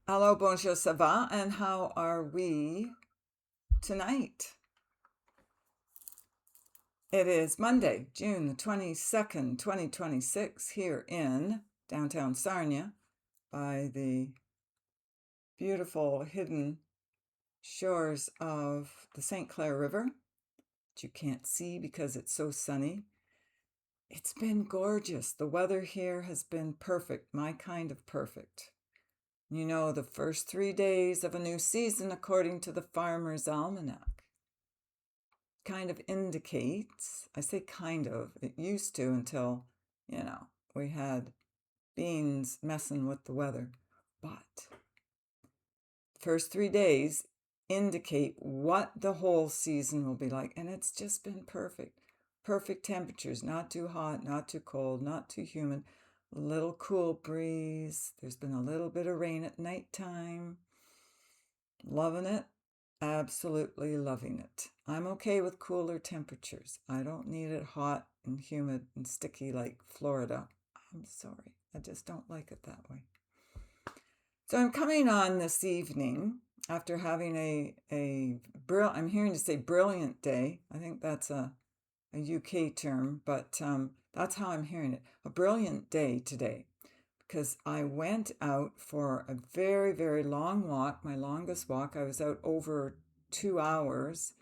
Hello, bonjour, ça va? And how are we tonight? It is Monday, June the 22nd, 2026, here in downtown Sarnia by the beautiful hidden shores of the St. Clair River, which you can't see because it's so sunny. It's been gorgeous. The weather here has been perfect, my kind of perfect. You know, the first 3 days of a new season, according to the Farmer's Almanac, kind of indicates, I say kind of, it used to until, we had beans messing with the weather. But first 3 days indicate what the whole season will be like. And it's just been perfect. Perfect temperatures, not too hot, not too cold, not too humid. A little cool breeze. There's been a little bit of rain at nighttime. Loving it. Absolutely loving it. I'm okay with cooler temperatures. I don't need it hot and humid and sticky like Florida. I'm sorry. I just don't like it that way. So I'm coming on this evening after having I'm hearing to say brilliant day. I think that's a UK term, but that's how I'm hearing it. A brilliant day today because I went out for a very, very long walk, my longest walk. I was out over 2 hours.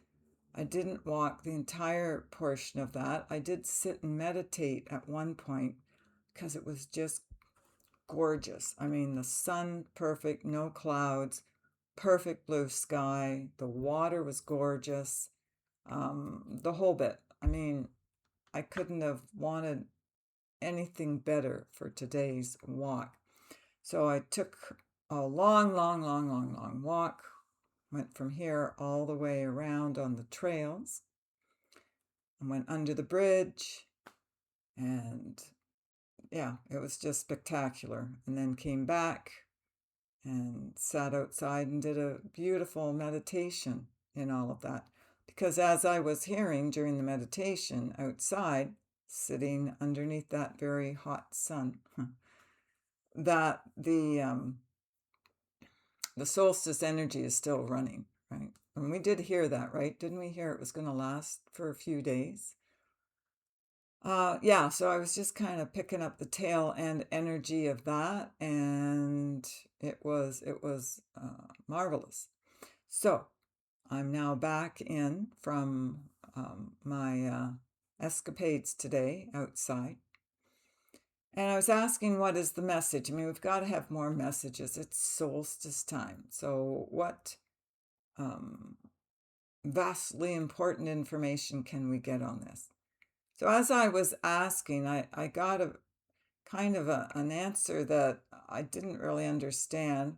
I didn't walk the entire portion of that. I did sit and meditate at one point because it was just gorgeous. I mean, the sun perfect, no clouds, perfect blue sky. The water was gorgeous. The whole bit. I mean, I couldn't have wanted anything better for today's walk. So I took a long, long, long, long, long walk, went from here all the way around on the trails, and went under the bridge, and yeah, it was just spectacular. And then came back and sat outside and did a beautiful meditation in all of that. Because as I was hearing during the meditation outside, sitting underneath that very hot sun, that the solstice energy is still running, right? And we did hear that, right? Didn't we hear it was going to last for a few days? Yeah, so I was just kind of picking up the tail end energy of that, and it was marvelous. So I'm now back in from my escapades today outside. And I was asking, what is the message? I mean, we've got to have more messages. It's solstice time. So, what um, vastly important information can we get on this? So, as I was asking, I got a kind of an answer that I didn't really understand.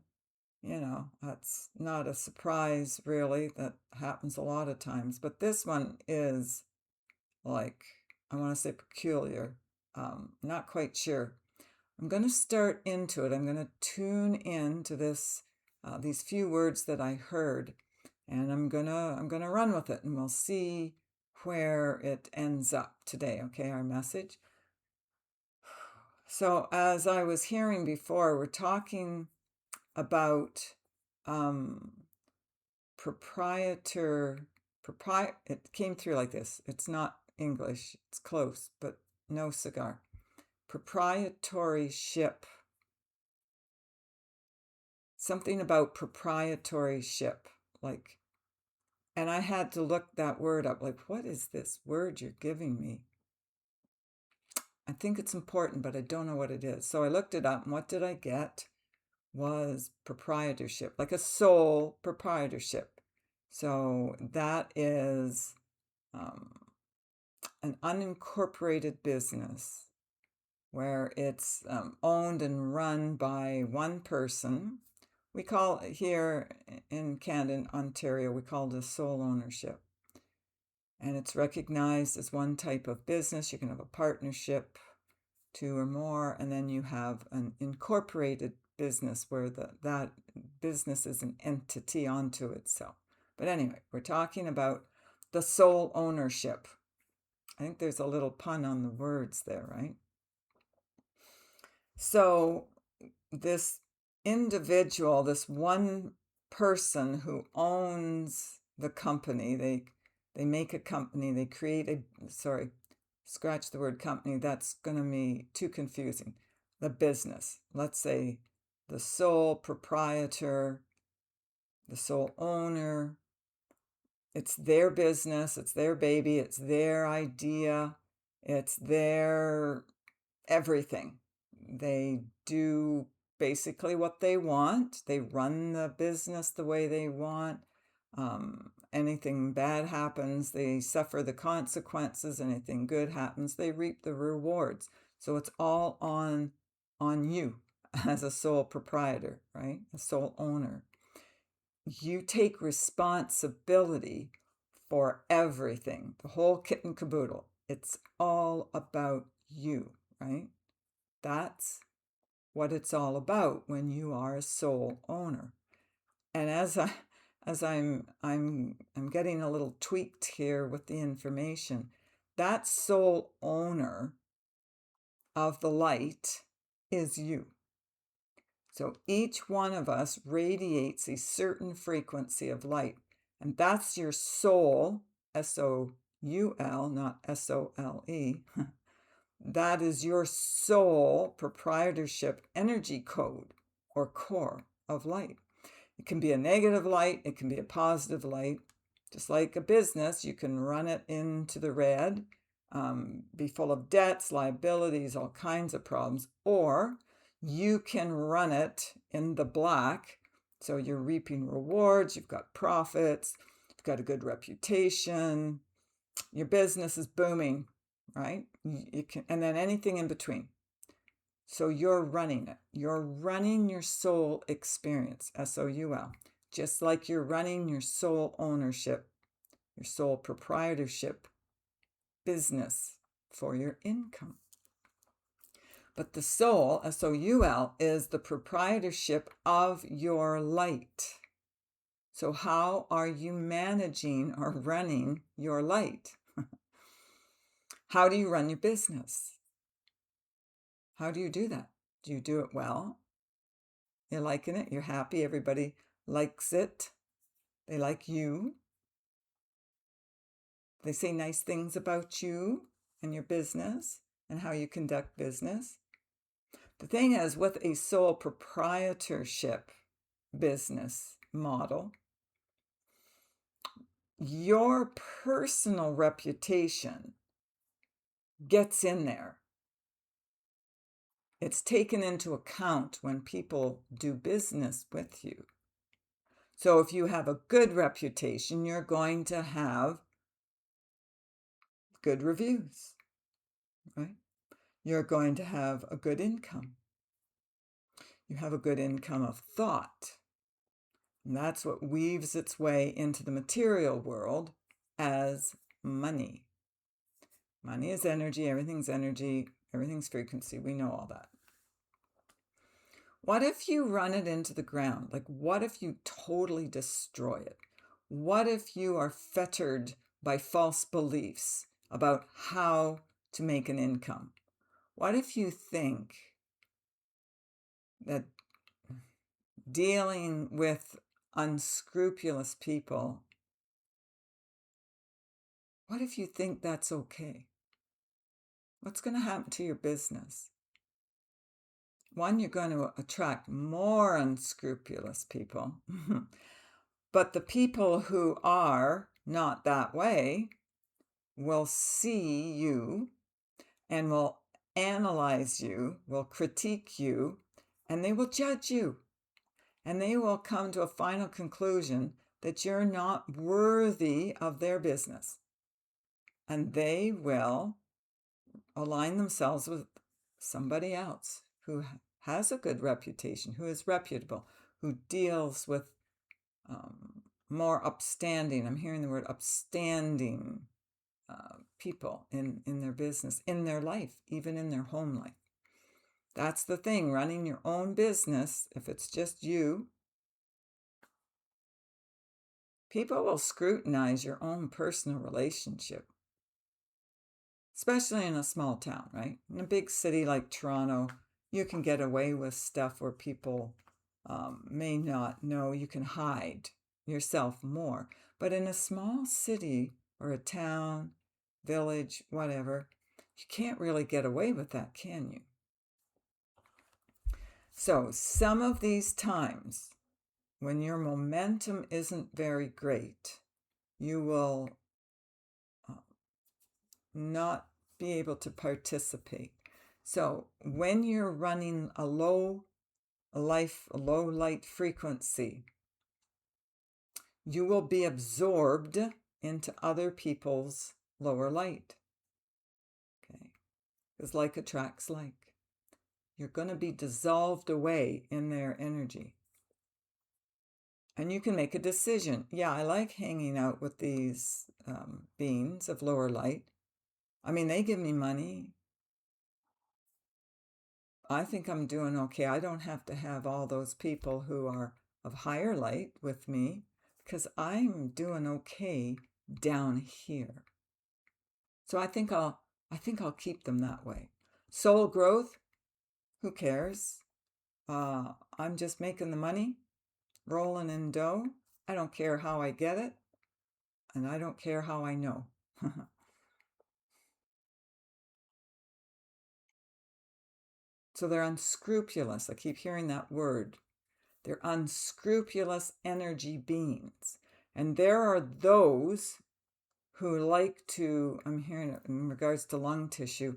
That's not a surprise, really. That happens a lot of times. But this one is like, I want to say peculiar. Not quite sure. I'm going to start into it. I'm going to tune in to these few words that I heard, and I'm gonna run with it, and we'll see where it ends up today. Okay, our message. So as I was hearing before, we're talking about um, proprietor. It came through like this. It's not English. It's close, but no cigar. Proprietorship. Something about proprietorship, like, and I had to look that word up. Like, what is this word you're giving me? I think it's important, but I don't know what it is. So I looked it up, and what did I get? Was proprietorship, like a sole proprietorship. So that is an unincorporated business where it's owned and run by one person. We call it here in Canada, Ontario, we call it a sole ownership. And it's recognized as one type of business. You can have a partnership, two or more, and then you have an incorporated business where that business is an entity unto itself. But anyway, we're talking about the sole ownership. I think there's a little pun on the words there, right? So this individual, this one person who owns the company. They make a company, they create a, sorry, scratch the word company, that's going to be too confusing. The business, let's say the sole proprietor, the sole owner, it's their business, it's their baby, it's their idea, it's their everything. They do basically what they want. They run the business the way they want. Anything bad happens, they suffer the consequences. Anything good happens, they reap the rewards. So it's all on you as a sole proprietor, right? A sole owner. You take responsibility for everything, the whole kit and caboodle. It's all about you, right? That's what it's all about when you are a sole owner. And I'm getting a little tweaked here with the information. That sole owner of the light is you. So each one of us radiates a certain frequency of light, and that's your soul, S-O-U-L, not S-O-L-E. That is your soul proprietorship energy code or core of light. It can be a negative light, it can be a positive light. Just like a business, you can run it into the red, be full of debts, liabilities, all kinds of problems, or you can run it in the black. So you're reaping rewards, you've got profits, you've got a good reputation, your business is booming, right? You can, and then anything in between. So you're running it. You're running your soul experience, S-O-U-L, just like you're running your soul ownership, your soul proprietorship business for your income. But the soul, S-O-U-L, is the proprietorship of your light. So how are you managing or running your light? How do you run your business? How do you do that? Do you do it well? You're liking it? You're happy? Everybody likes it? They like you? They say nice things about you and your business and how you conduct business? The thing is, with a sole proprietorship business model, your personal reputation gets in there. It's taken into account when people do business with you. So if you have a good reputation, you're going to have good reviews, right? You're going to have a good income. You have a good income of thought. And that's what weaves its way into the material world as money. Money is energy, everything's frequency. We know all that. What if you run it into the ground? Like, what if you totally destroy it? What if you are fettered by false beliefs about how to make an income? What if you think that dealing with unscrupulous people, what if you think that's okay? What's going to happen to your business? One, you're going to attract more unscrupulous people. But the people who are not that way will see you and will analyze you, will critique you, and they will judge you. And they will come to a final conclusion that you're not worthy of their business. And they will align themselves with somebody else who has a good reputation, who is reputable, who deals with more upstanding, I'm hearing the word upstanding people in their business, in their life, even in their home life. That's the thing, running your own business, if it's just you, people will scrutinize your own personal relationship, especially in a small town, right? In a big city like Toronto, you can get away with stuff where people may not know, you can hide yourself more. But in a small city or a town, village, whatever, you can't really get away with that, can you? So some of these times when your momentum isn't very great, you will not be able to participate. So when you're running a low light frequency, you will be absorbed into other people's lower light. Okay, because like attracts like. You're going to be dissolved away in their energy. And you can make a decision. Yeah, I like hanging out with these beings of lower light. I mean, they give me money. I think I'm doing okay. I don't have to have all those people who are of higher light with me because I'm doing okay down here. So I think I'll keep them that way. Soul growth, who cares? I'm just making the money, rolling in dough. I don't care how I get it, and I don't care how I know. So they're unscrupulous. I keep hearing that word. They're unscrupulous energy beings. And there are those who like to, I'm hearing it in regards to lung tissue,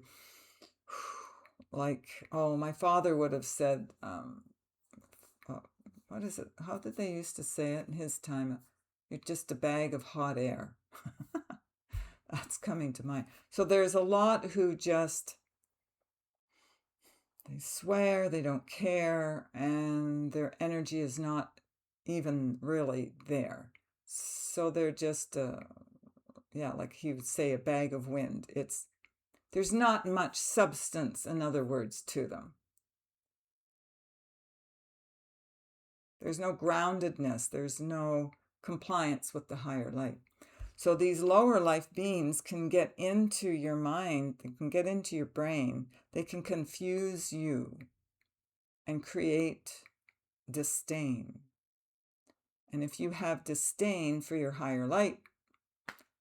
like, oh, my father would have said, what is it? How did they used to say it in his time? You're just a bag of hot air. That's coming to mind. So there's a lot who just, they swear, they don't care, and their energy is not even really there. So they're just, like he would say, a bag of wind. There's not much substance, in other words, to them. There's no groundedness. There's no compliance with the higher light. So these lower life beings can get into your mind, they can get into your brain, they can confuse you and create disdain. And if you have disdain for your higher light,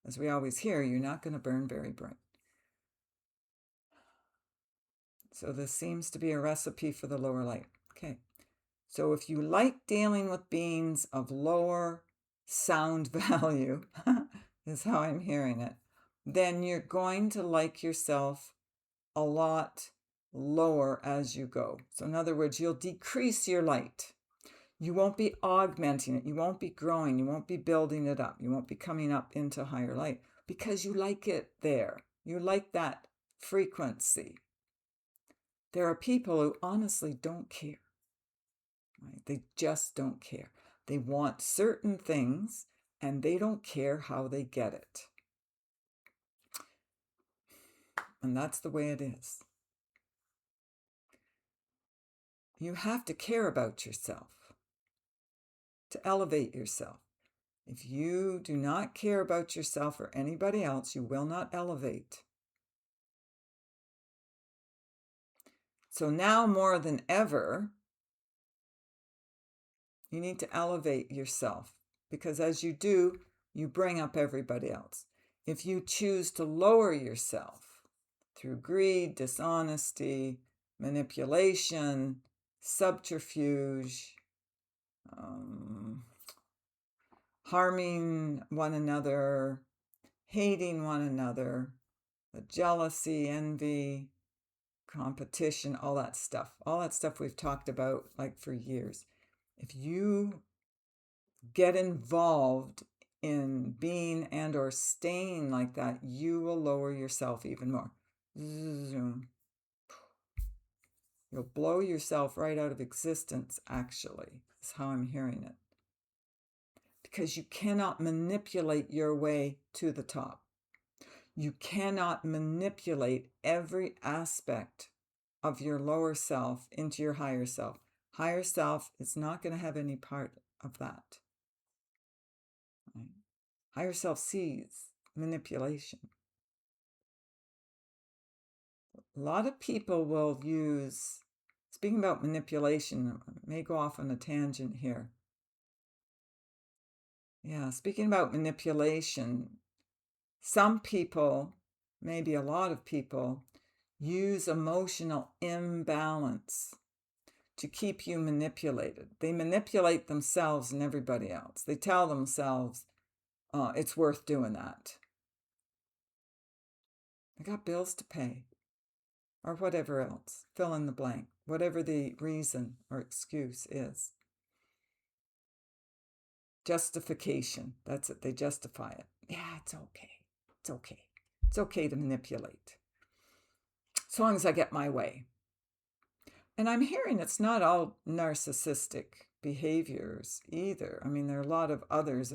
as we always hear, you're not going to burn very bright. So this seems to be a recipe for the lower light. Okay. So if you like dealing with beings of lower sound value, is how I'm hearing it, then you're going to like yourself a lot lower as you go. So in other words, you'll decrease your light. You won't be augmenting it. You won't be growing. You won't be building it up. You won't be coming up into higher light because you like it there. You like that frequency. There are people who honestly don't care. Right? They just don't care. They want certain things and they don't care how they get it. And that's the way it is. You have to care about yourself to elevate yourself. If you do not care about yourself or anybody else, you will not elevate. So now more than ever, you need to elevate yourself because as you do, you bring up everybody else. If you choose to lower yourself through greed, dishonesty, manipulation, subterfuge, harming one another, hating one another, the jealousy, envy, competition, all that stuff we've talked about like for years. If you get involved in being and or staying like that, you will lower yourself even more. Zoom. You'll blow yourself right out of existence, actually, is how I'm hearing it. Because you cannot manipulate your way to the top. You cannot manipulate every aspect of your lower self into your higher self. Higher self is not going to have any part of that. Right? Higher self sees manipulation. A lot of people will use Speaking about manipulation, I may go off on a tangent here. Yeah, speaking about manipulation, some people, maybe a lot of people, use emotional imbalance to keep you manipulated. They manipulate themselves and everybody else. They tell themselves, it's worth doing that. I got bills to pay, or whatever else. Fill in the blank, whatever the reason or excuse is. Justification. That's it. They justify it. Yeah, it's okay. It's okay. It's okay to manipulate. As long as I get my way. And I'm hearing it's not all narcissistic behaviors either. I mean, there are a lot of others.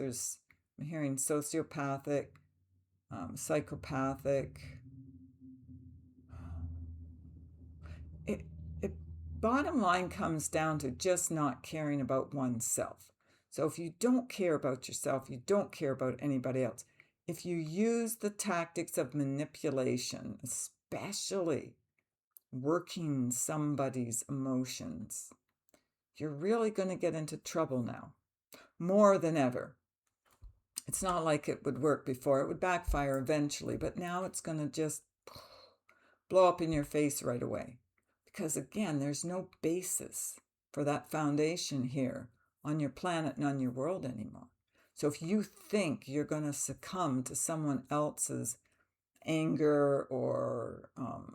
I'm hearing sociopathic, psychopathic. It bottom line comes down to just not caring about oneself. So if you don't care about yourself, you don't care about anybody else. If you use the tactics of manipulation, especially working somebody's emotions, you're really going to get into trouble now, more than ever. It's not like it would work before. It would backfire eventually, but now it's going to just blow up in your face right away. Because again, there's no basis for that foundation here on your planet and on your world anymore. So if you think you're going to succumb to someone else's anger or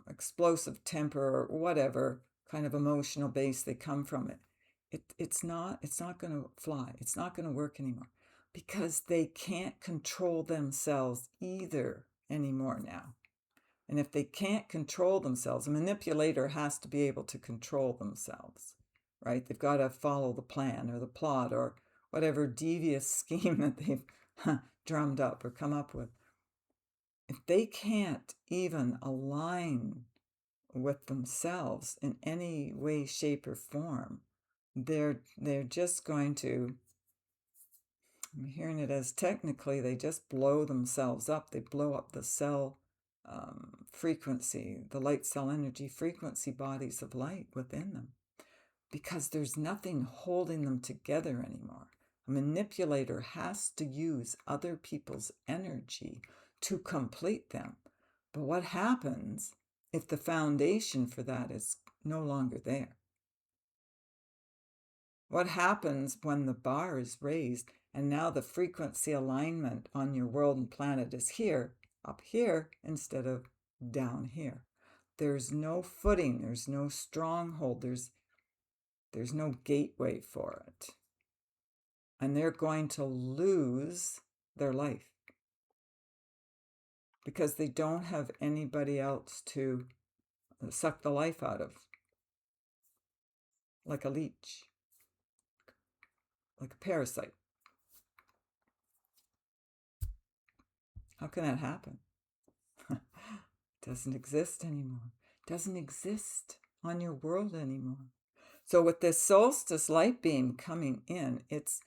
explosive temper or whatever kind of emotional base they come from, it's not going to fly. It's not going to work anymore because they can't control themselves either anymore now. And if they can't control themselves, a manipulator has to be able to control themselves, right? They've got to follow the plan or the plot or whatever devious scheme that they've drummed up or come up with. If they can't even align with themselves in any way, shape, or form, they're just going to, I'm hearing it as technically, they just blow themselves up. They blow up the cell frequency, the light cell energy frequency bodies of light within them, because there's nothing holding them together anymore. A manipulator has to use other people's energy to complete them. But what happens if the foundation for that is no longer there? What happens when the bar is raised and now the frequency alignment on your world and planet is here, up here, instead of down here? There's no footing, there's no stronghold, there's no gateway for it. And they're going to lose their life because they don't have anybody else to suck the life out of, like a leech, like a parasite. How can that happen? Doesn't exist anymore. Doesn't exist on your world anymore. So with this solstice light beam coming in, it's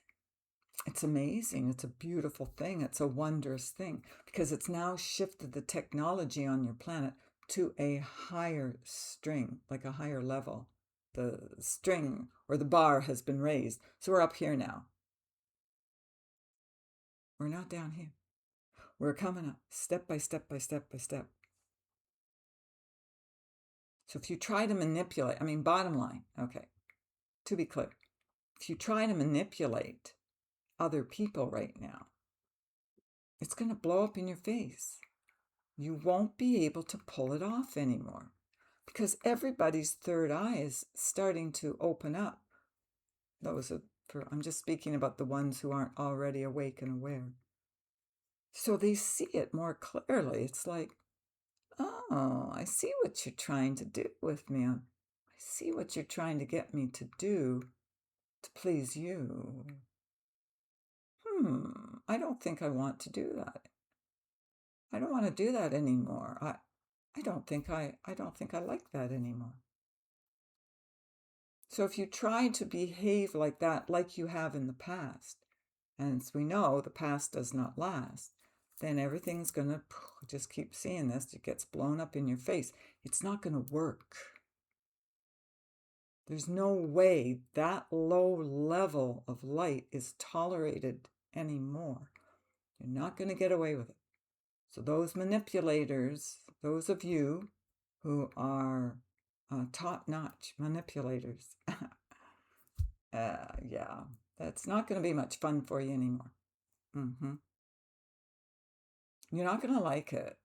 amazing. It's a beautiful thing. It's a wondrous thing because it's now shifted the technology on your planet to a higher string, like a higher level. The string or the bar has been raised. So we're up here now. We're not down here. We're coming up step by step by step by step. So if you try to manipulate, I mean, bottom line, okay, to be clear, if you try to manipulate other people right now, it's going to blow up in your face. You won't be able to pull it off anymore because everybody's third eye is starting to open up. I'm just speaking about the ones who aren't already awake and aware. So they see it more clearly. It's like, oh, I see what you're trying to do with me. I see what you're trying to get me to do to please you. I don't think I want to do that. I don't want to do that anymore. I don't think I like that anymore. So if you try to behave like that, like you have in the past, and as we know, the past does not last, then everything's going to, just keep seeing this, it gets blown up in your face. It's not going to work. There's no way that low level of light is tolerated anymore. You're not going to get away with it. So those manipulators, those of you who are top-notch manipulators, yeah, that's not going to be much fun for you anymore. You're not going to like it.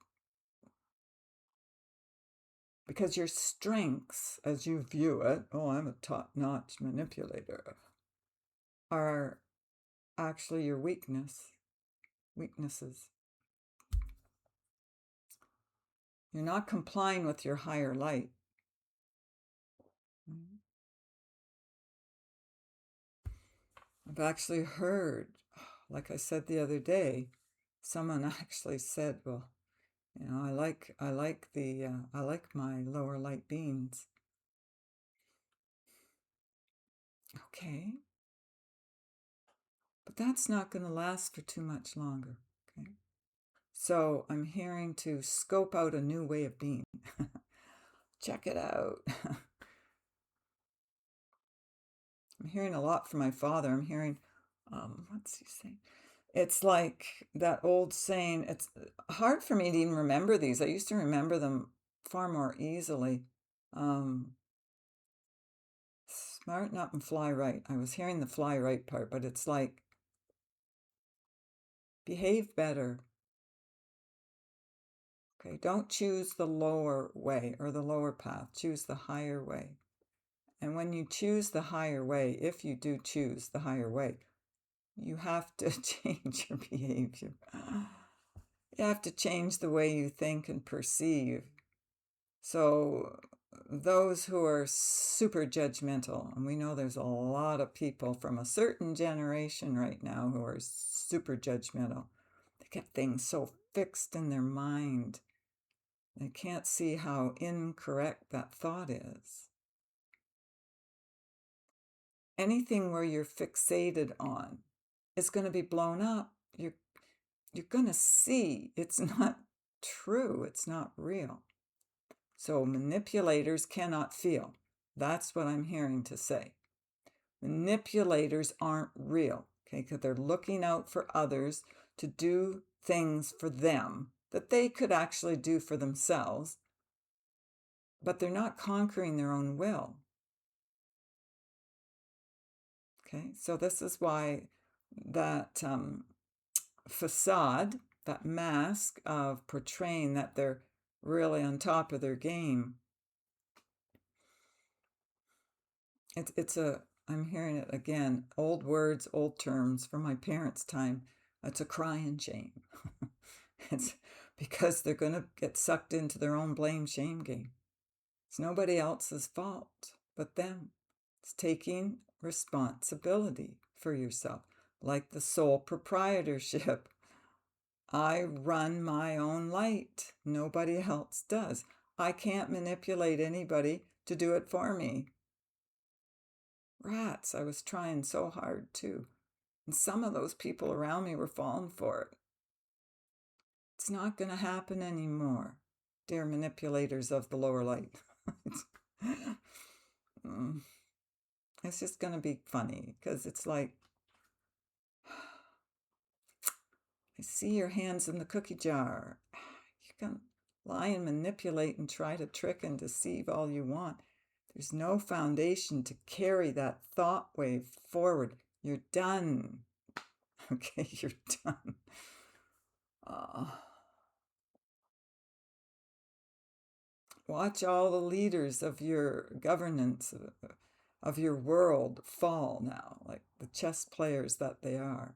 Because your strengths, as you view it, oh, I'm a top-notch manipulator, are actually your weaknesses. You're not complying with your higher light. I've actually heard, like I said the other day, someone actually said, well, you know, I like my lower light beings. Okay. But that's not going to last for too much longer. Okay. So I'm hearing to scope out a new way of being. Check it out. I'm hearing a lot from my father. I'm hearing, what's he saying? It's like that old saying, it's hard for me to even remember these. I used to remember them far more easily. Smarten up and fly right. I was hearing the fly right part, but it's like, behave better. Okay, don't choose the lower way or the lower path. Choose the higher way. And when you choose the higher way, if you do choose the higher way, you have to change your behavior. You have to change the way you think and perceive. So those who are super judgmental, and we know there's a lot of people from a certain generation right now who are super judgmental. They get things so fixed in their mind. They can't see how incorrect that thought is. Anything where you're fixated on is going to be blown up. You're going to see it's not true. It's not real. So manipulators cannot feel. That's what I'm hearing to say. Manipulators aren't real, okay, because they're looking out for others to do things for them that they could actually do for themselves, but they're not conquering their own will. Okay, so this is why that facade, that mask of portraying that they're really on top of their game, I'm hearing it again, old words, old terms from my parents' time. It's a crying shame. It's because they're going to get sucked into their own blame shame game. It's nobody else's fault but them. It's taking responsibility for yourself, like the sole proprietorship. I run my own light. Nobody else does. I can't manipulate anybody to do it for me. Rats, I was trying so hard too. And some of those people around me were falling for it. It's not going to happen anymore, dear manipulators of the lower light. It's just going to be funny because it's like, I see your hands in the cookie jar. You can lie and manipulate and try to trick and deceive all you want. There's no foundation to carry that thought wave forward. You're done. Okay, you're done. Watch all the leaders of your governance, of your world, fall now, like the chess players that they are.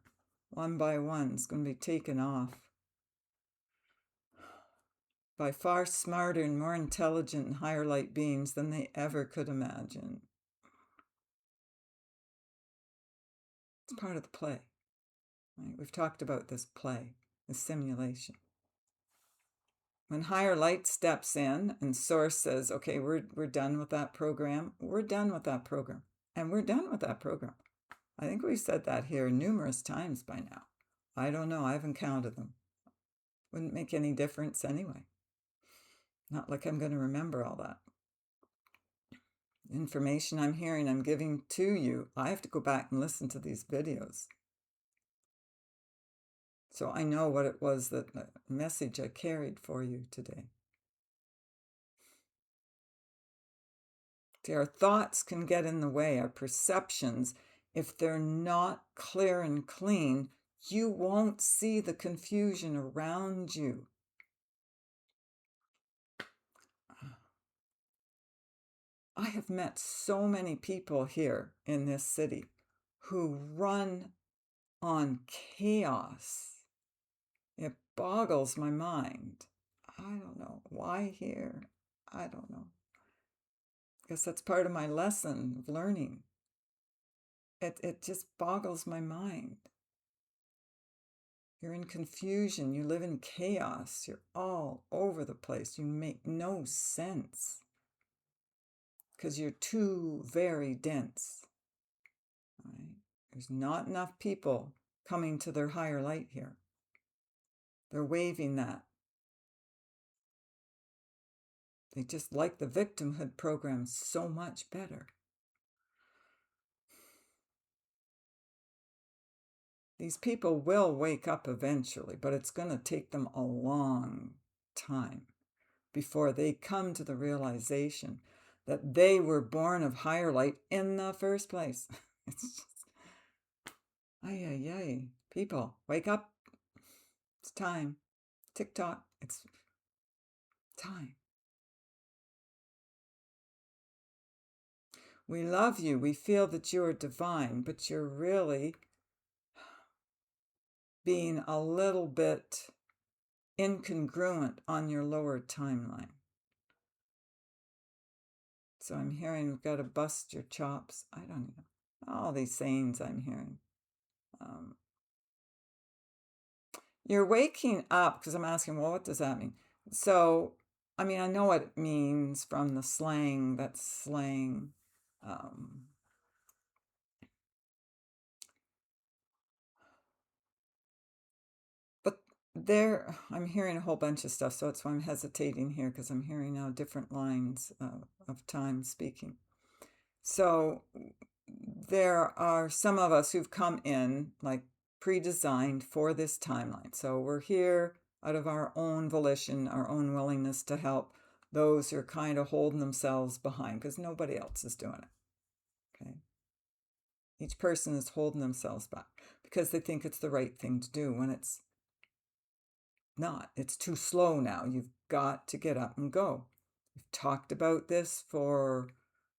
One by one, it's going to be taken off by far smarter and more intelligent and higher light beings than they ever could imagine. It's part of the play. Right? We've talked about this play, this simulation. When higher light steps in and Source says, okay, we're done with that program, we're done with that program. And we're done with that program. I think we've said that here numerous times by now. I don't know. I haven't counted them. Wouldn't make any difference anyway. Not like I'm going to remember all that. Information I'm hearing, I'm giving to you. I have to go back and listen to these videos. So I know what it was, that message I carried for you today. See, our thoughts can get in the way, our perceptions. If they're not clear and clean, you won't see the confusion around you. I have met so many people here in this city who run on chaos. It boggles my mind. I don't know why here. I don't know. I guess that's part of my lesson of learning. It just boggles my mind. You're in confusion. You live in chaos. You're all over the place. You make no sense because you're too very dense. Right? There's not enough people coming to their higher light here. They're waving that. They just like the victimhood program so much better. These people will wake up eventually, but it's going to take them a long time before they come to the realization that they were born of higher light in the first place. It's just, ay. People, wake up. It's time. TikTok, it's time. We love you. We feel that you are divine, but you're really being a little bit incongruent on your lower timeline. So I'm hearing we've got to bust your chops. I don't know. All these sayings I'm hearing. You're waking up, because I'm asking, well, what does that mean? So, I mean, I know what it means from the slang, that's slang. But there, I'm hearing a whole bunch of stuff, so that's why I'm hesitating here, because I'm hearing now different lines of time speaking. So there are some of us who've come in like pre-designed for this timeline. So we're here out of our own volition, our own willingness to help those who are kind of holding themselves behind, because nobody else is doing it. Okay. Each person is holding themselves back because they think it's the right thing to do when it's not. It's too slow now. You've got to get up and go. We've talked about this for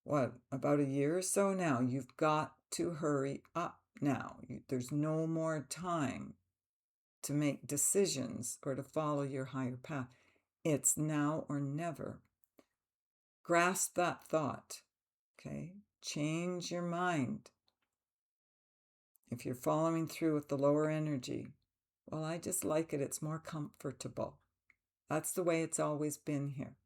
about a year or so now. You've got to hurry up now. There's no more time to make decisions or to follow your higher path. It's now or never. Grasp that thought, okay? Change your mind. If you're following through with the lower energy, well, I just like it. It's more comfortable. That's the way it's always been here.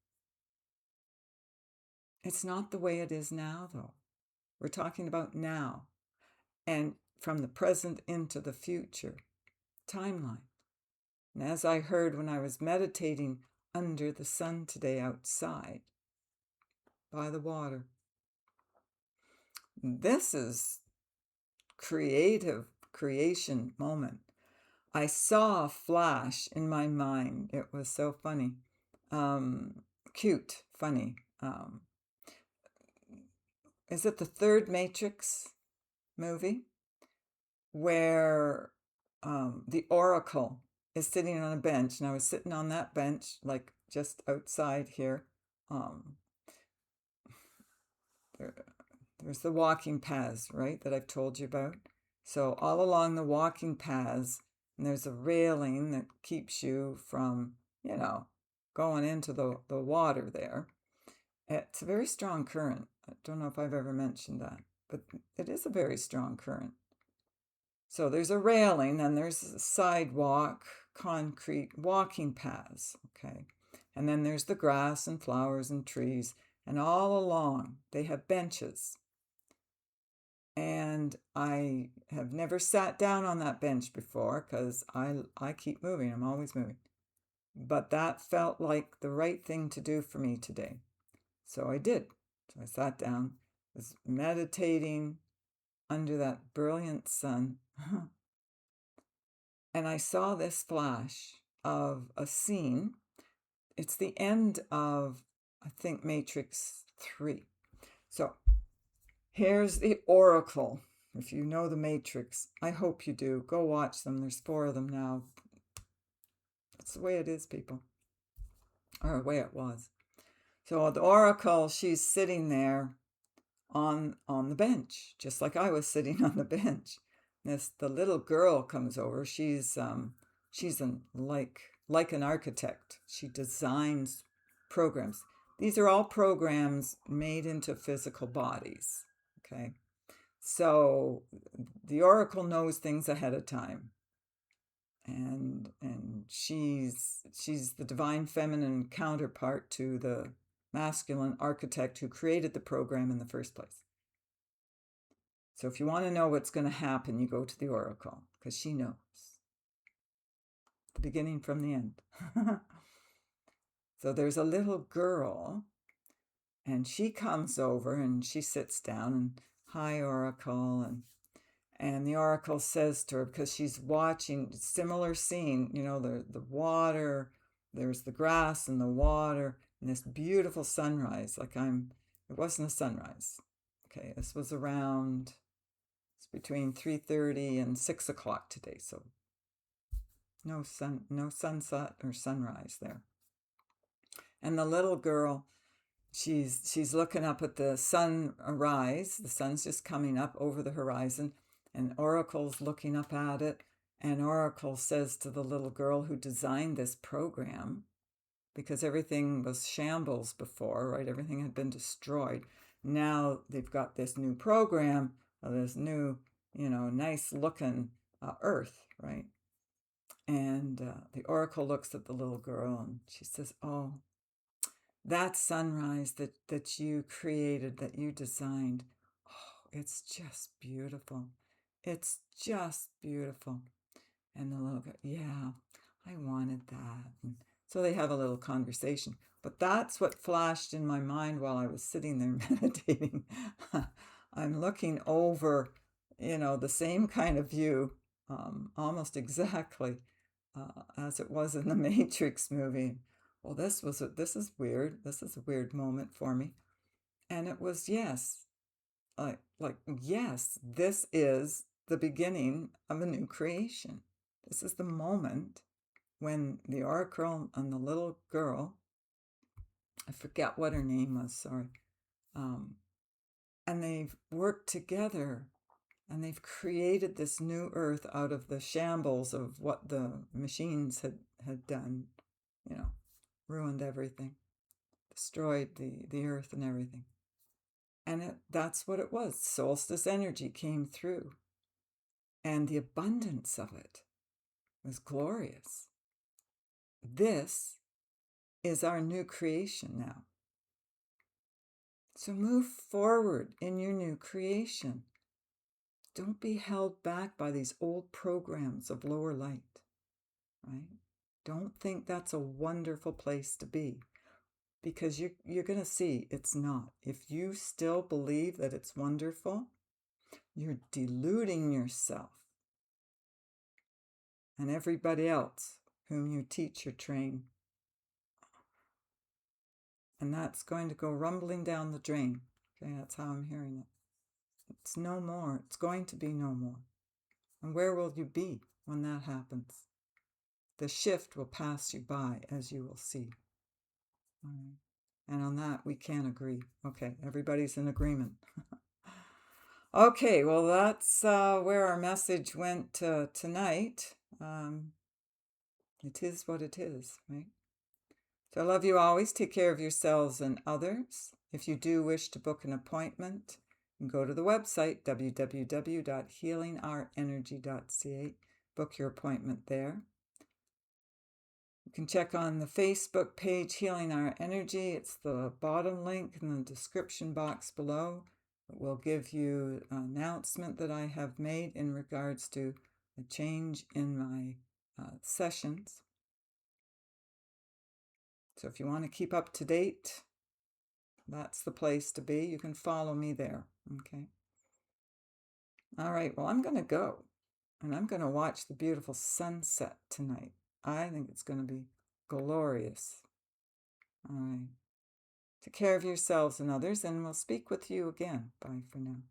It's not the way it is now, though. We're talking about now and from the present into the future timeline. And as I heard when I was meditating under the sun today outside by the water, this is creation moment. I saw a flash in my mind. It was so funny. Cute, funny. Is it the third Matrix movie where the Oracle is sitting on a bench, and I was sitting on that bench, like just outside here. There's the walking paths, right, that I've told you about. So all along the walking paths, and there's a railing that keeps you from, going into the water there. It's a very strong current. I don't know if I've ever mentioned that, but it is a very strong current. So there's a railing, and there's a sidewalk, concrete walking paths, okay? And then there's the grass and flowers and trees, and all along they have benches. And I have never sat down on that bench before because I keep moving. I'm always moving. But that felt like the right thing to do for me today. So I did. So I sat down, was meditating under that brilliant sun, and I saw this flash of a scene. It's the end of, I think, Matrix 3. So here's the Oracle. If you know the Matrix, I hope you do. Go watch them. There's 4 of them now. That's the way it is, people. Or the way it was. So the Oracle, she's sitting there on the bench, just like I was sitting on the bench. The little girl comes over. She's like an architect. She designs programs. These are all programs made into physical bodies. Okay. So the Oracle knows things ahead of time. And she's the divine feminine counterpart to the masculine architect who created the program in the first place. So if you want to know what's going to happen, you go to the Oracle, because she knows the beginning from the end. So there's a little girl, and she comes over and she sits down and, hi, Oracle, and the Oracle says to her, because she's watching a similar scene, the water, there's the grass and the water, and this beautiful sunrise. It wasn't a sunrise. Okay, this was it's between 3:30 and 6 o'clock today, so no sunset or sunrise there. And the little girl, she's looking up at the sunrise. The sun's just coming up over the horizon, and Oracle's looking up at it, and Oracle says to the little girl who designed this program, because everything was shambles before, right? Everything had been destroyed. Now they've got this new program, this new, nice looking earth, right? And the Oracle looks at the little girl and she says, oh, that sunrise that you created, that you designed, oh, it's just beautiful. It's just beautiful. And the little girl, yeah, I wanted that. And so they have a little conversation. But that's what flashed in my mind while I was sitting there meditating. I'm looking over, the same kind of view, almost exactly as it was in the Matrix movie. Well, this is weird. This is a weird moment for me. And it was, yes, yes, this is the beginning of a new creation. This is the moment when the Oracle and the little girl, I forget what her name was, sorry, and they've worked together and they've created this new earth out of the shambles of what the machines had done, ruined everything, destroyed the earth and everything. And that's what it was. Solstice energy came through, and the abundance of it was glorious. This is our new creation now. So move forward in your new creation. Don't be held back by these old programs of lower light, right? Don't think that's a wonderful place to be, because you're going to see it's not. If you still believe that it's wonderful, you're deluding yourself and everybody else whom you teach or train. And that's going to go rumbling down the drain. Okay, that's how I'm hearing it. It's no more. It's going to be no more. And where will you be when that happens? The shift will pass you by, as you will see. All right. And on that, we can agree. Okay, everybody's in agreement. Okay, well, that's where our message went tonight. It is what it is, right? So I love you always. Take care of yourselves and others. If you do wish to book an appointment, you can go to the website, www.healingourenergy.ca. Book your appointment there. You can check on the Facebook page, Healing Our Energy. It's the bottom link in the description box below. It will give you an announcement that I have made in regards to a change in my sessions. So if you want to keep up to date, That's the place to be. You can follow me there. Okay. All right. Well, I'm going to go and I'm going to watch the beautiful sunset tonight. I think it's going to be glorious. All right. Take care of yourselves and others, and we'll speak with you again. Bye for now.